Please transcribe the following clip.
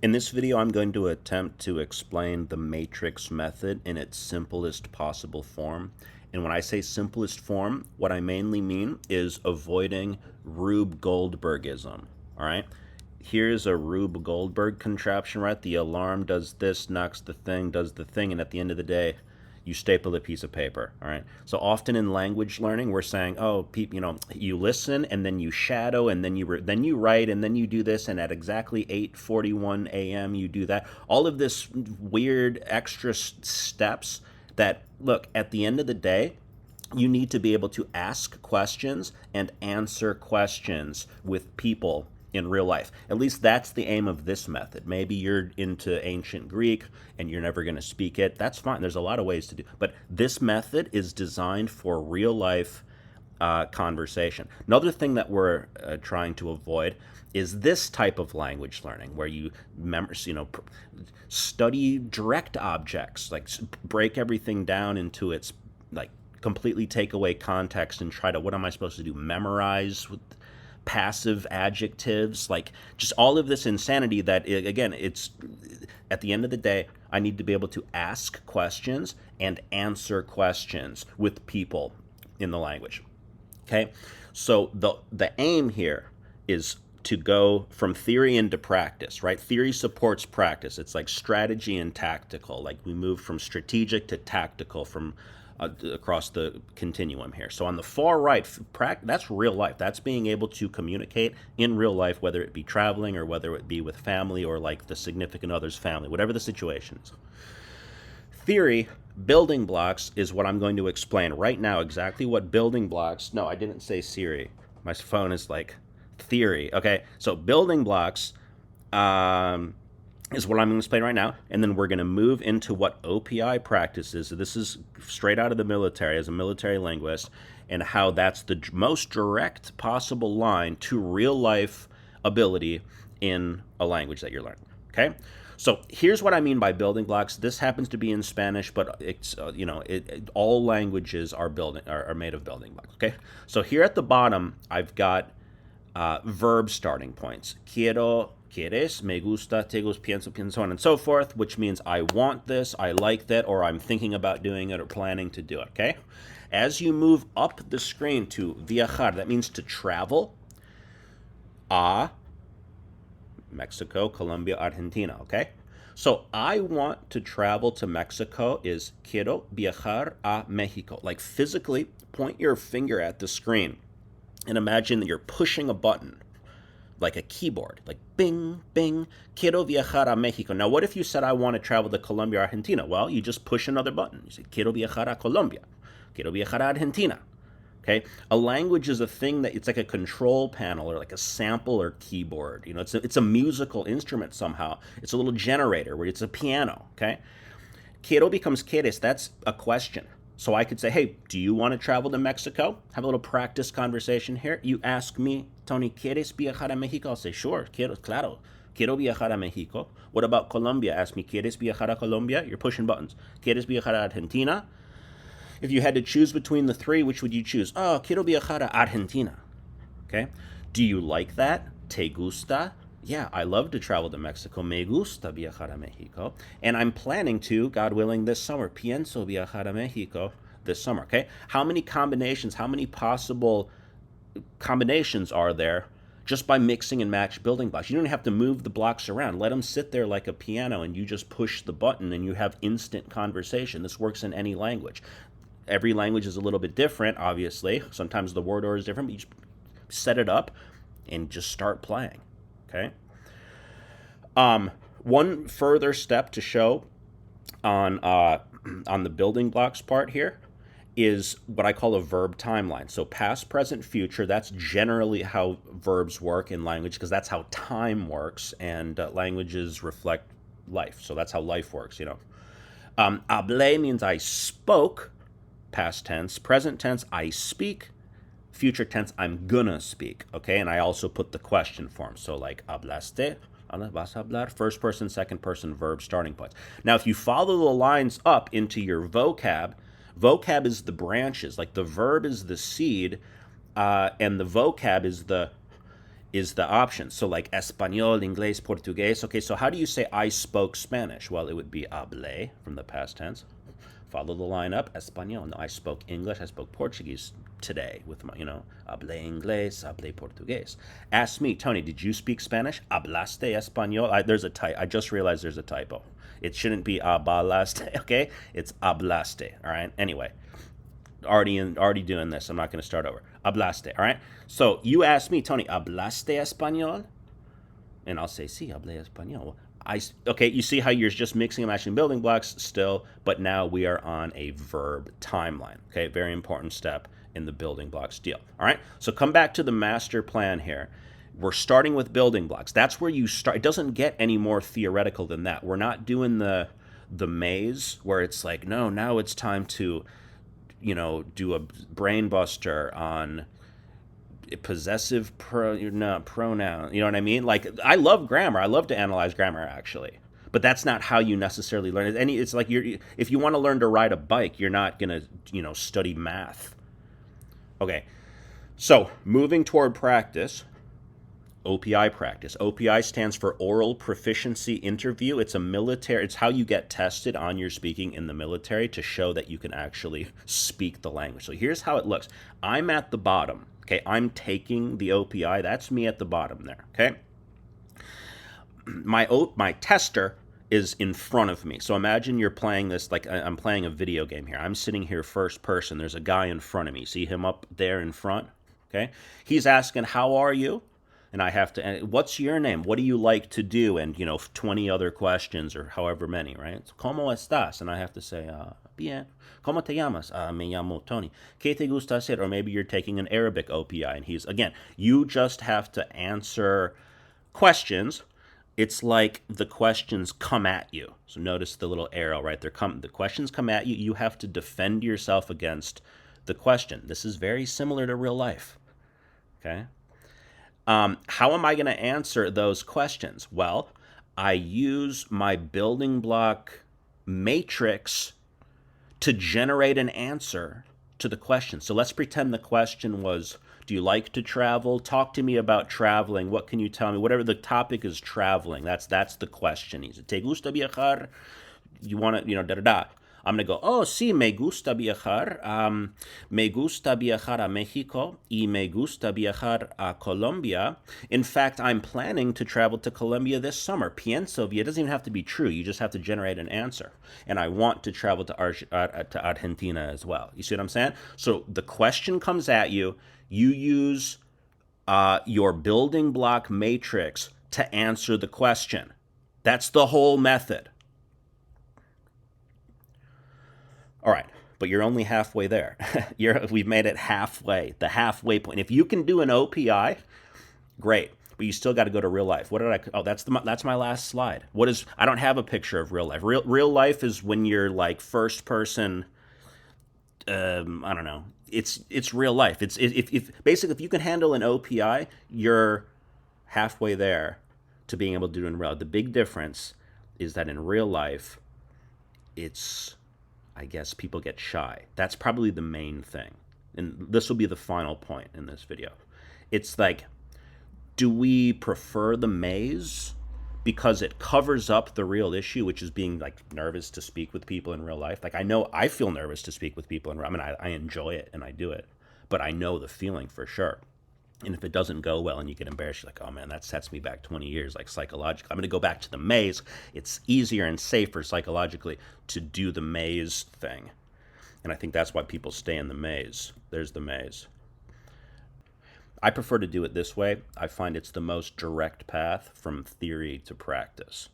In this video, I'm going to attempt to explain the matrix method in its simplest possible form. And when I say simplest form, what I mainly mean is avoiding Rube Goldbergism. All right? Here's a Rube Goldberg contraption, right? The alarm does this, knocks the thing, does the thing, and at the end of the day, you staple a piece of paper. All right. So often in language learning, we're saying, oh, you listen and then you shadow and then you write and then you do this, and at exactly 8:41 a.m. you do that. All of this weird extra steps that, look, at the end of the day, you need to be able to ask questions and answer questions with people in real life. At least that's the aim of this method. Maybe you're into ancient Greek and you're never going to speak it. That's fine. There's a lot of ways to do. But this method is designed for real life conversation. Another thing that we're trying to avoid is this type of language learning where you study direct objects, like break everything down into its like completely take away context and try to, what am I supposed to do? Memorize with passive adjectives, like just all of this insanity that, again, it's at the end of the day, I need to be able to ask questions and answer questions with people in the language. Okay, so the aim here is to go from theory into practice, right? Theory supports practice. It's like strategy and tactical. Like we move from strategic to tactical from across the continuum here. So on the far right, that's real life. That's being able to communicate in real life, whether it be traveling or whether it be with family or like the significant other's family, whatever the situation is. Theory, building blocks, is what I'm going to explain right now. Exactly what building blocks. No, I didn't say Siri. My phone is like theory. Okay, so building blocks is what I'm going to explain right now, and then we're going to move into what OPI practices. So this is straight out of the military as a military linguist, and how that's the most direct possible line to real life ability in a language that you're learning. Okay, so here's what I mean by building blocks. This happens to be in Spanish, but it's all languages are made of building blocks. Okay, so here at the bottom, I've got verb starting points. Quiero, quieres, me gusta, te gusta, pienso, so on and so forth, which means I want this, I like that, or I'm thinking about doing it or planning to do it, okay? As you move up the screen to viajar, that means to travel, a Mexico, Colombia, Argentina, okay? So I want to travel to Mexico is quiero viajar a México. Like physically point your finger at the screen and imagine that you're pushing a button like a keyboard, like bing, bing, quiero viajar a Mexico. Now, what if you said, I want to travel to Colombia, Argentina? Well, you just push another button. You say, quiero viajar a Colombia, quiero viajar a Argentina. Okay, a language is a thing that it's like a control panel or like a sample or keyboard. It's a musical instrument somehow. It's a little generator where it's a piano. Okay, quiero becomes quieres. That's a question. So I could say, hey, do you want to travel to Mexico? Have a little practice conversation here. You ask me, Tony, ¿quieres viajar a México? I'll say, sure, claro. Quiero viajar a México. What about Colombia? Ask me, ¿quieres viajar a Colombia? You're pushing buttons. ¿Quieres viajar a Argentina? If you had to choose between the three, which would you choose? Oh, quiero viajar a Argentina. Okay? Do you like that? ¿Te gusta? Yeah, I love to travel to Mexico. Me gusta viajar a Mexico. And I'm planning to, God willing, this summer. Pienso viajar a Mexico this summer, okay? How many combinations, how many possible combinations are there just by mixing and match building blocks? You don't have to move the blocks around. Let them sit there like a piano and you just push the button and you have instant conversation. This works in any language. Every language is a little bit different, obviously. Sometimes the word order is different, but you just set it up and just start playing. Okay. One further step to show on the building blocks part here is what I call a verb timeline. So past, present, future, that's generally how verbs work in language because that's how time works, and languages reflect life. So that's how life works, Hablé means I spoke, past tense. Present tense, I speak. Future tense, I'm gonna speak, okay? And I also put the question form. So like, hablaste, vas a hablar, first person, second person, verb starting points. Now, if you follow the lines up into your vocab is the branches. Like the verb is the seed, and the vocab is the is the option. So like español, inglés, portugués. Okay, so how do you say I spoke Spanish? Well, it would be hablé from the past tense. Follow the line up, español. No, I spoke English, I spoke Portuguese today with my, hablé inglés, hablé portugués. Ask me, Tony, did you speak Spanish? Hablaste español? There's a typo. I just realized there's a typo. It shouldn't be hablaste, okay? It's hablaste, all right? Anyway, already doing this. I'm not going to start over. Hablaste, all right? So you ask me, Tony, hablaste español? And I'll say, sí, hablé español. Okay, you see how you're just mixing and matching building blocks still, but now we are on a verb timeline. Okay, very important step in the building blocks deal. All right, so come back to the master plan here. We're starting with building blocks. That's where you start. It doesn't get any more theoretical than that. We're not doing the maze where it's like, no, now it's time to, do a brain buster on possessive pronoun. You know what I mean? Like, I love grammar. I love to analyze grammar, actually. But that's not how you necessarily learn it. It's like if you want to learn to ride a bike, you're not going to, study math. Okay. So, moving toward practice, OPI practice. OPI stands for Oral Proficiency Interview. It's it's how you get tested on your speaking in the military to show that you can actually speak the language. So here's how it looks. I'm at the bottom. Okay, I'm taking the OPI. That's me at the bottom there. Okay, my tester is in front of me. So imagine you're playing this like I'm playing a video game here. I'm sitting here first person. There's a guy in front of me. See him up there in front? Okay, he's asking, "How are you?" And I have to, what's your name? What do you like to do? And, 20 other questions or however many, right? So, ¿Cómo estás? And I have to say, bien. ¿Cómo te llamas? Me llamo Tony. ¿Qué te gusta hacer? Or maybe you're taking an Arabic OPI and again, you just have to answer questions. It's like the questions come at you. So notice the little arrow, right? The questions come at you. You have to defend yourself against the question. This is very similar to real life, okay? How am I going to answer those questions? Well, I use my building block matrix to generate an answer to the question. So let's pretend the question was, do you like to travel? Talk to me about traveling. What can you tell me? Whatever the topic is, traveling. That's the question. ¿Te gusta viajar? You want to, da da da. I'm going to go, oh, sí, me gusta viajar. Me gusta viajar a Mexico y me gusta viajar a Colombia. In fact, I'm planning to travel to Colombia this summer. Pienso, it doesn't even have to be true. You just have to generate an answer. And I want to travel to Argentina as well. You see what I'm saying? So the question comes at you. You use your building block matrix to answer the question. That's the whole method. All right, but you're only halfway there. We've made it halfway, the halfway point. If you can do an OPI, great, but you still got to go to real life. What did I? Oh, that's my last slide. I don't have a picture of real life. Real life is when you're like first person. I don't know. It's real life. It's if basically if you can handle an OPI, you're halfway there to being able to do it in real. The big difference is that in real life, I guess people get shy. That's probably the main thing. And this will be the final point in this video. It's like, do we prefer the maze because it covers up the real issue, which is being like nervous to speak with people in real life? Like, I know I feel nervous to speak with people in real life. I mean, I enjoy it and I do it, but I know the feeling for sure. And if it doesn't go well and you get embarrassed, you're like, oh man, that sets me back 20 years, like psychologically. I'm going to go back to the maze. It's easier and safer psychologically to do the maze thing. And I think that's why people stay in the maze. There's the maze. I prefer to do it this way. I find it's the most direct path from theory to practice.